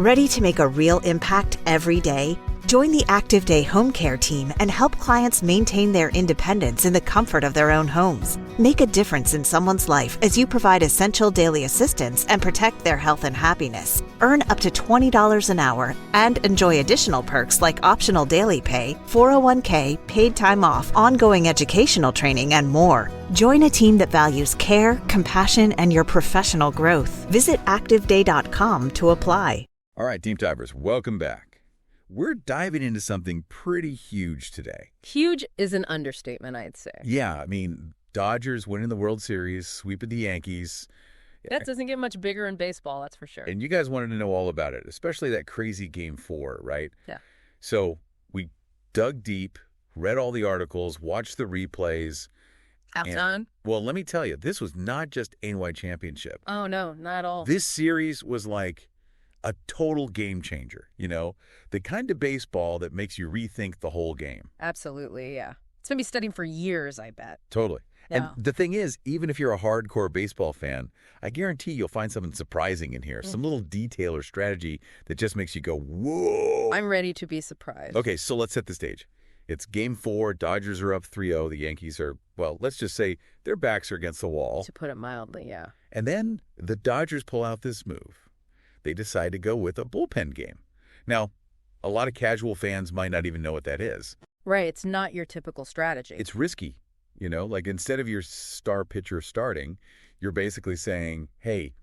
Ready to make a real impact every day? Join the Active Day Home Care team and help clients maintain their independence in the comfort of their own homes. Make a difference in someone's life as you provide essential daily assistance and protect their health and happiness. Earn up to $20 an hour and enjoy additional perks like optional daily pay, 401k, paid time off, ongoing educational training, and more. Join a team that values care, compassion, and your professional growth. Visit activeday.com to apply. All right, Team Divers, welcome back. We're diving into something pretty huge today. Huge is an understatement, I'd say. Yeah, I mean, Dodgers winning the World Series, sweeping the Yankees. That doesn't get much bigger in baseball, that's for sure. And you guys wanted to know all about it, especially that crazy Game 4, right? Yeah. So we dug deep, read all the articles, watched the replays. Halftime? Well, let me tell you, this was not just ANY Championship. Oh, no, not at all. This series was like a total game changer, you know? The kind of baseball that makes you rethink the whole game. Absolutely, yeah. It's going to be studying for years, I bet. Totally. Yeah. And the thing is, even if you're a hardcore baseball fan, I guarantee you'll find something surprising in here. Some little detail or strategy that just makes you go, whoa. I'm ready to be surprised. Okay, so let's set the stage. It's Game 4. Dodgers are up 3-0. The Yankees are, well, let's just say their backs are against the wall. To put it mildly, yeah. And then the Dodgers pull out this move. They decide to go with a bullpen game. Now, a lot of casual fans might not even know what that is. Right, it's not your typical strategy. It's risky, you know? Like, instead of your star pitcher starting, you're basically saying, hey,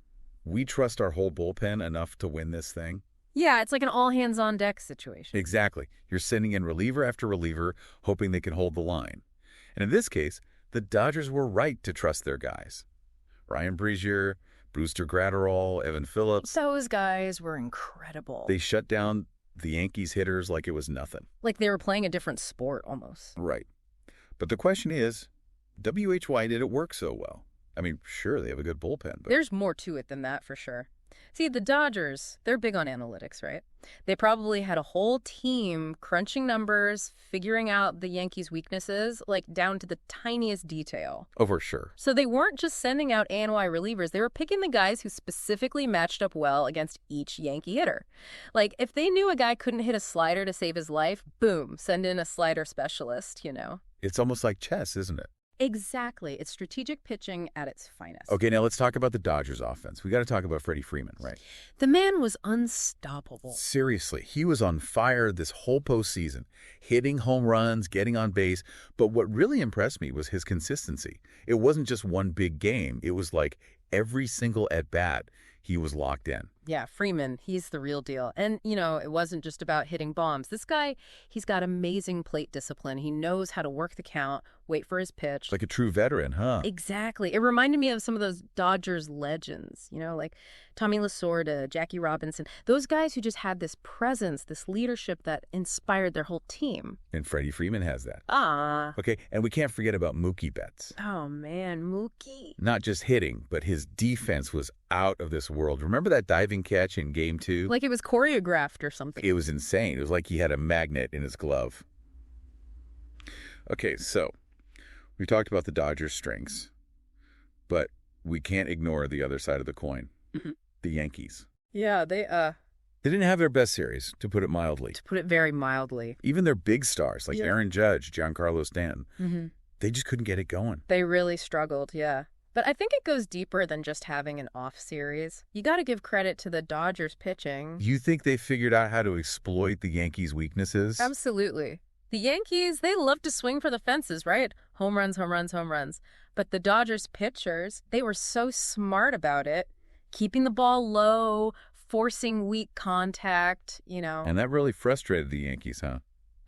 we trust our whole bullpen enough to win this thing. Yeah, it's like an all-hands-on-deck situation. Exactly. You're sending in reliever after reliever, hoping they can hold the line. And in this case, the Dodgers were right to trust their guys. Ryan Brazier, Brewster Gratterall, Evan Phillips. Those guys were incredible. They shut down the Yankees hitters like it was nothing. Like they were playing a different sport almost. Right. But the question is, why did it work so well? I mean, sure, they have a good bullpen, but There's more to it than that for sure. See, the Dodgers, they're big on analytics, right? They probably had a whole team crunching numbers, figuring out the Yankees' weaknesses, like down to the tiniest detail. oh, for sure. So they weren't just sending out ANY relievers. They were picking the guys who specifically matched up well against each Yankee hitter. Like, if they knew a guy couldn't hit a slider to save his life, boom, send in a slider specialist, you know? It's almost like chess, isn't it? Exactly. It's strategic pitching at its finest. Okay, now let's talk about the Dodgers offense. We got to talk about Freddie Freeman, right? The man was unstoppable. Seriously, he was on fire this whole postseason, hitting home runs, getting on base. But what really impressed me was his consistency. It wasn't just one big game. It was like every single at-bat, he was locked in. Yeah, Freeman, he's the real deal. And, you know, it wasn't just about hitting bombs. This guy, he's got amazing plate discipline. He knows how to work the count, wait for his pitch. Like a true veteran, huh? Exactly. It reminded me of some of those Dodgers legends, you know, like Tommy Lasorda, Jackie Robinson. Those guys who just had this presence, this leadership that inspired their whole team. And Freddie Freeman has that. Ah. Okay, and we can't forget about Mookie Betts. Oh, man, Mookie. Not just hitting, but his defense was out of this world. Remember that diving catch in Game 2? Like it was choreographed or something. It was insane. It was like he had a magnet in his glove. Okay, so we talked about the Dodgers' strengths, but we can't ignore the other side of the coin, the Yankees. Yeah, They didn't have their best series, to put it mildly. to put it very mildly. Even their big stars, like Yeah. Aaron Judge, Giancarlo Stanton, they just couldn't get it going. They really struggled, yeah. But I think it goes deeper than just having an off series. You got to give credit to the Dodgers pitching. You think they figured out how to exploit the Yankees' weaknesses? Absolutely. The Yankees, they love to swing for the fences, right? Home runs, home runs, home runs. But the Dodgers pitchers, they were so smart about it, keeping the ball low, forcing weak contact, you know. And that really frustrated the Yankees, huh?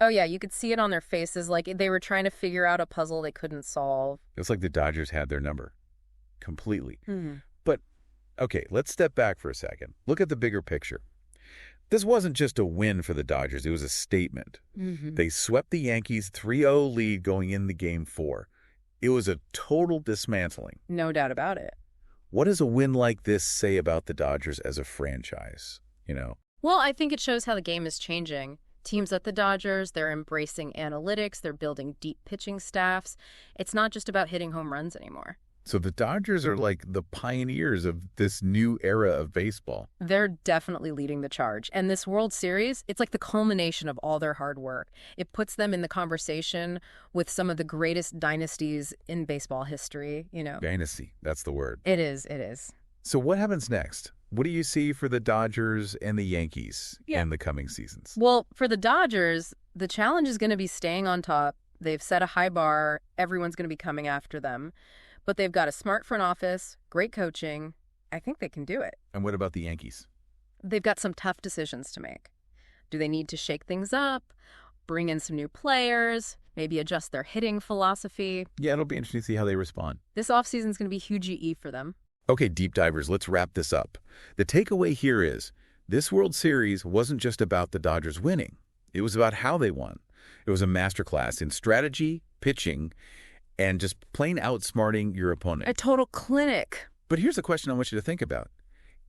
Oh, yeah, you could see it on their faces, like they were trying to figure out a puzzle they couldn't solve. It's like the Dodgers had their number. Completely. But, okay, let's step back for a second. Look at the bigger picture. This wasn't just a win for the Dodgers. It was a statement. They swept the Yankees 3-0 lead going into Game 4. It was a total dismantling. No doubt about it. What does a win like this say about the Dodgers as a franchise, you know? Well, I think it shows how the game is changing. Teams at the Dodgers, they're embracing analytics. They're building deep pitching staffs. It's not just about hitting home runs anymore. So the Dodgers are like the pioneers of this new era of baseball. They're definitely leading the charge. And this World Series, it's like the culmination of all their hard work. It puts them in the conversation with some of the greatest dynasties in baseball history, you know. Dynasty, that's the word. It is, it is. So what happens next? What do you see for the Dodgers and the Yankees in the coming seasons? Well, for the Dodgers, the challenge is going to be staying on top. They've set a high bar. Everyone's going to be coming after them. But they've got a smart front office, great coaching. I think they can do it. And what about the Yankees? They've got some tough decisions to make. Do they need to shake things up, bring in some new players, maybe adjust their hitting philosophy? Yeah, it'll be interesting to see how they respond. This offseason is going to be huge GE for them. Okay, deep divers, let's wrap this up. The takeaway here is this World Series wasn't just about the Dodgers winning. It was about how they won. It was a masterclass in strategy, pitching, and just plain outsmarting your opponent. A total clinic. But here's a question I want you to think about.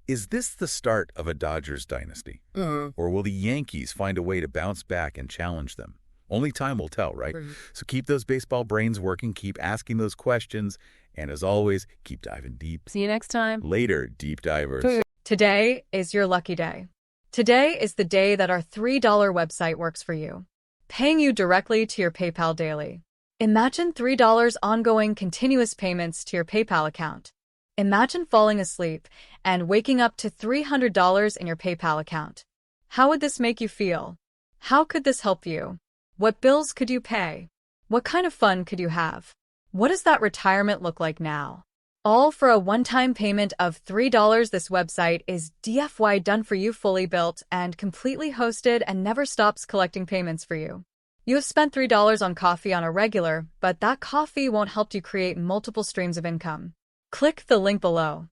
Is this the start of a Dodgers dynasty? Or will the Yankees find a way to bounce back and challenge them? Only time will tell, right? So keep those baseball brains working, keep asking those questions, and as always, keep diving deep. See you next time. Later, deep divers. Today is your lucky day. Today is the day that our $3 website works for you, paying you directly to your PayPal daily. Imagine $3 ongoing continuous payments to your PayPal account. Imagine falling asleep and waking up to $300 in your PayPal account. How would this make you feel? How could this help you? What bills could you pay? What kind of fun could you have? What does that retirement look like now? All for a one-time payment of $3. This website is DFY done for you, fully built and completely hosted, and never stops collecting payments for you. You have spent $3 on coffee on a regular, but that coffee won't help you create multiple streams of income. Click the link below.